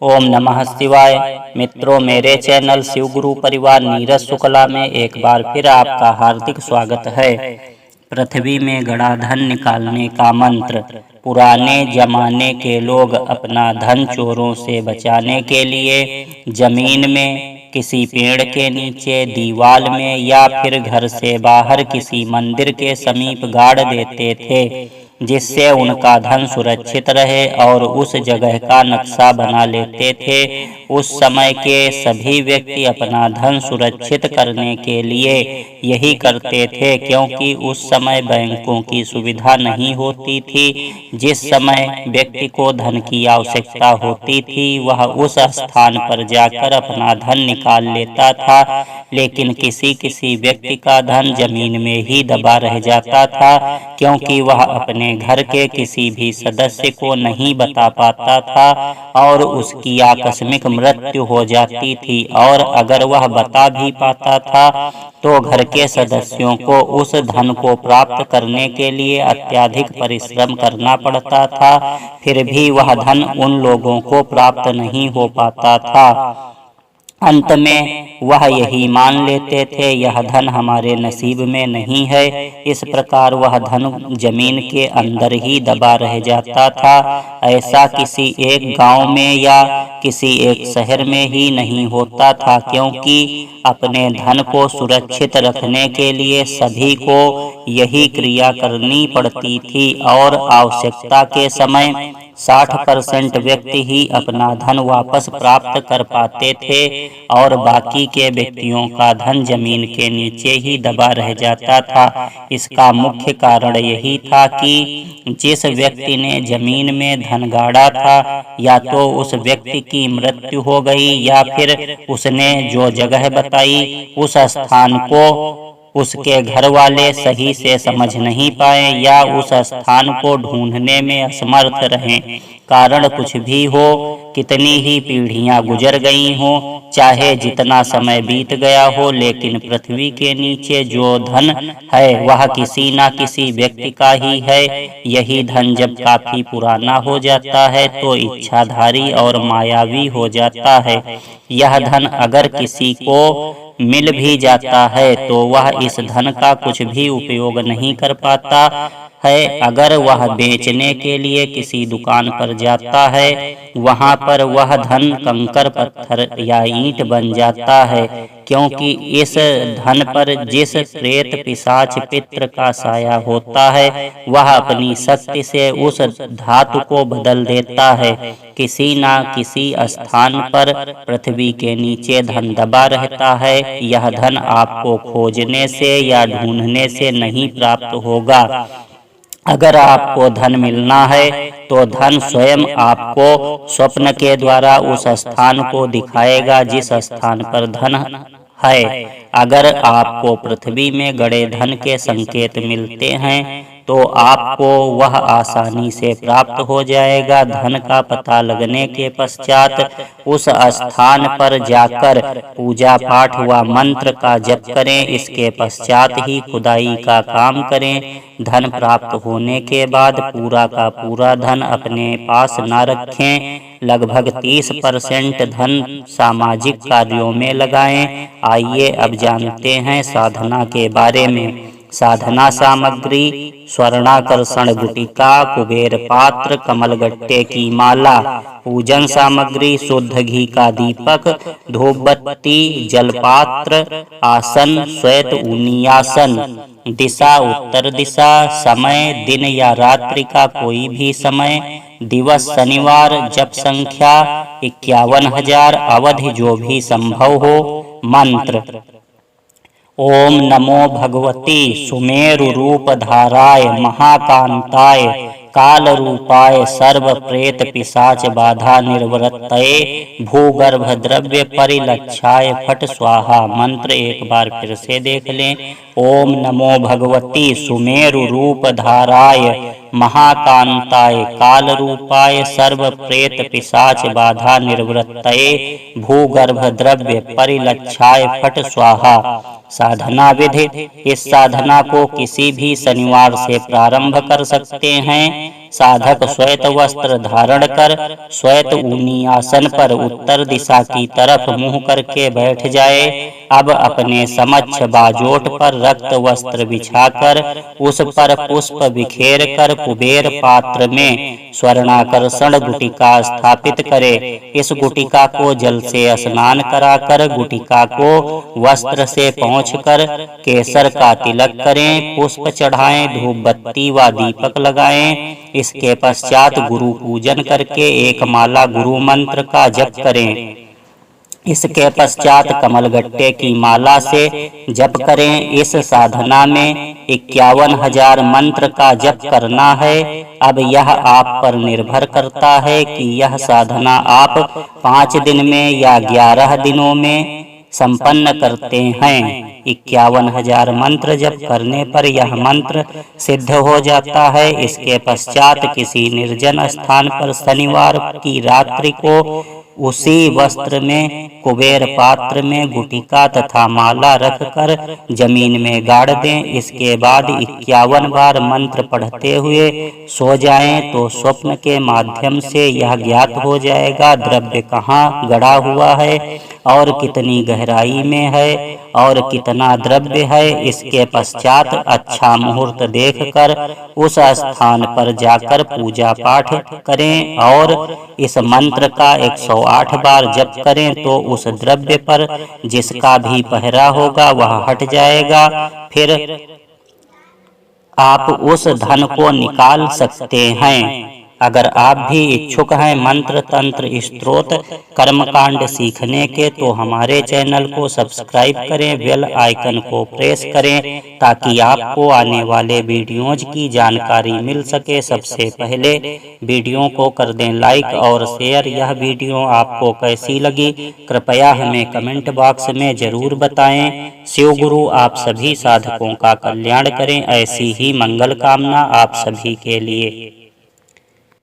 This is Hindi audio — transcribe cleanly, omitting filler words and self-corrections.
ओम नमः शिवाय। मित्रों, मेरे चैनल शिव गुरु परिवार नीरज शुक्ला में एक बार फिर आपका हार्दिक स्वागत है। पृथ्वी में गड़ा धन निकालने का मंत्र। पुराने जमाने के लोग अपना धन चोरों से बचाने के लिए जमीन में, किसी पेड़ के नीचे, दीवाल में या फिर घर से बाहर किसी मंदिर के समीप गाड़ देते थे, जिससे उनका धन सुरक्षित रहे, और उस जगह का नक्शा बना लेते थे। उस समय के सभी व्यक्ति अपना धन सुरक्षित करने के लिए यही करते थे, क्योंकि उस समय बैंकों की सुविधा नहीं होती थी। जिस समय व्यक्ति को धन की आवश्यकता होती थी, वह उस स्थान पर जाकर अपना धन निकाल लेता था, लेकिन किसी किसी व्यक्ति का धन जमीन में ही दबा रह जाता था, क्योंकि वह अपने घर के किसी भी सदस्य को नहीं बता पाता था और उसकी आकस्मिक मृत्यु हो जाती थी। और अगर वह बता भी पाता था तो घर के सदस्यों को उस धन को प्राप्त करने के लिए अत्यधिक परिश्रम करना पड़ता था, फिर भी वह धन उन लोगों को प्राप्त नहीं हो पाता था। अंत में वह यही मान लेते थे, यह धन हमारे नसीब में नहीं है। इस प्रकार वह धन जमीन के अंदर ही दबा रह जाता था। ऐसा किसी एक गांव में या किसी एक शहर में ही नहीं होता था, क्योंकि अपने धन को सुरक्षित रखने के लिए सभी को यही क्रिया करनी पड़ती थी, और आवश्यकता के समय 60% व्यक्ति ही अपना धन वापस प्राप्त कर पाते थे, और बाकी के व्यक्तियों का धन जमीन के नीचे ही दबा रह जाता था। इसका मुख्य कारण यही था कि जिस व्यक्ति ने जमीन में धन गाड़ा था, या तो उस व्यक्ति की मृत्यु हो गई, या फिर उसने जो जगह बताई उस स्थान को उसके घर वाले सही से समझ नहीं पाए, या उस स्थान को ढूंढने में असमर्थ रहे। कारण कुछ भी हो, कितनी ही पीढ़ियां गुजर गई हो, चाहे जितना समय बीत गया हो, लेकिन पृथ्वी के नीचे जो धन है वह किसी न किसी व्यक्ति का ही है। यही धन जब काफी पुराना हो जाता है तो इच्छाधारी और मायावी हो जाता है। यह धन अगर किसी को मिल भी जाता है तो वह इस धन का कुछ भी उपयोग नहीं कर पाता है। अगर वह बेचने के लिए किसी दुकान पर जाता है, वहां पर वह धन कंकर पत्थर या ईंट बन जाता है, क्योंकि इस धन पर जिस प्रेत पिशाच पित्र का साया होता है, वह अपनी शक्ति से उस धातु को बदल देता है। किसी न किसी स्थान पर पृथ्वी के नीचे धन दबा रहता है। यह धन आपको खोजने से या ढूंढने से नहीं प्राप्त होगा। अगर आपको धन मिलना है तो धन स्वयं आपको स्वप्न के द्वारा उस स्थान को दिखाएगा जिस स्थान पर धन है। अगर आपको पृथ्वी में गड़े धन के संकेत मिलते हैं तो आपको वह आसानी से प्राप्त हो जाएगा। धन का पता लगने के पश्चात उस स्थान पर जाकर पूजा पाठ व मंत्र का जप करें। इसके पश्चात ही खुदाई का काम करें। धन प्राप्त होने के बाद पूरा का पूरा धन अपने पास न रखें। लगभग 30% धन सामाजिक कार्यों में लगाएं। आइए अब जानते हैं साधना के बारे में। साधना सामग्री: स्वर्णाकर्षण गुटिका, कुबेर पात्र, कमलगट्टे की माला। पूजन सामग्री: शुद्ध घी का दीपक, धूप बत्ती, जलपात्र, आसन श्वेत ऊनी आसन। दिशा: उत्तर दिशा। समय: दिन या रात्रि का कोई भी समय। दिवस: शनिवार। जप संख्या: 51,000। अवधि: जो भी संभव हो। मंत्र: ओम नमो भगवती सुमेरु रूपधाराय महाकांताय कालरूपाय सर्व प्रेत पिशाच बाधा निर्वृत्तये भूगर्भ द्रव्य परिलक्षाय फट स्वाहा। मंत्र एक बार फिर से देख लें। ओम नमो भगवती सुमेरु रूपधाराय महाकांताय कालरूपाय सर्व प्रेत पिशाच बाधा निवृत्तये भूगर्भ द्रव्य परिलक्षाय फट स्वाहा। साधना विधि: इस साधना को किसी भी शनिवार से प्रारंभ कर सकते हैं। साधक श्वेत वस्त्र धारण कर श्वेत ऊनी आसन पर उत्तर दिशा की तरफ मुंह करके बैठ जाए। अब अपने समक्ष बाजोट पर रक्त वस्त्र बिछाकर उस पर पुष्प बिखेर कर कुबेर पात्र में स्वर्णाकर्षण गुटिका स्थापित करे। इस गुटिका को जल से स्नान कराकर गुटिका को वस्त्र से पोंछकर केसर का तिलक करें, पुष्प चढ़ाएं, धूप बत्ती व दीपक लगाएं। इसके पश्चात गुरु पूजन करके एक माला गुरु मंत्र का जप करें। इसके पश्चात कमलगट्टे की माला से जप करें। इस साधना में 51,000 मंत्र का जप करना है। अब यह आप पर निर्भर करता है कि यह साधना आप 5 दिन में या 11 दिनों में संपन्न करते हैं। 51,000 मंत्र जप करने पर यह मंत्र सिद्ध हो जाता है। इसके पश्चात किसी निर्जन स्थान पर शनिवार की रात्रि को उसी वस्त्र में कुबेर पात्र में गुटिका तथा माला रखकर जमीन में गाड़ दें। इसके बाद 51 बार मंत्र पढ़ते हुए सो जाएं तो स्वप्न के माध्यम से यह ज्ञात हो जाएगा द्रव्य कहाँ गड़ा हुआ है और कितनी गहराई में है और कितना द्रव्य है। इसके पश्चात अच्छा मुहूर्त देखकर उस स्थान पर जाकर पूजा पाठ करें और इस मंत्र का 108 बार जप करें तो उस द्रव्य पर जिसका भी पहरा होगा वह हट जाएगा। फिर आप उस धन को निकाल सकते हैं। अगर आप भी इच्छुक हैं मंत्र तंत्र स्त्रोत कर्मकांड सीखने के तो हमारे चैनल को सब्सक्राइब करें, बेल आइकन को प्रेस करें ताकि आपको आने वाले वीडियोज की जानकारी मिल सके। सबसे पहले वीडियो को कर दें लाइक और शेयर। यह वीडियो आपको कैसी लगी कृपया हमें कमेंट बॉक्स में जरूर बताएं। शिव गुरु आप सभी साधकों का कल्याण करें, ऐसी ही मंगल कामना आप सभी के लिए।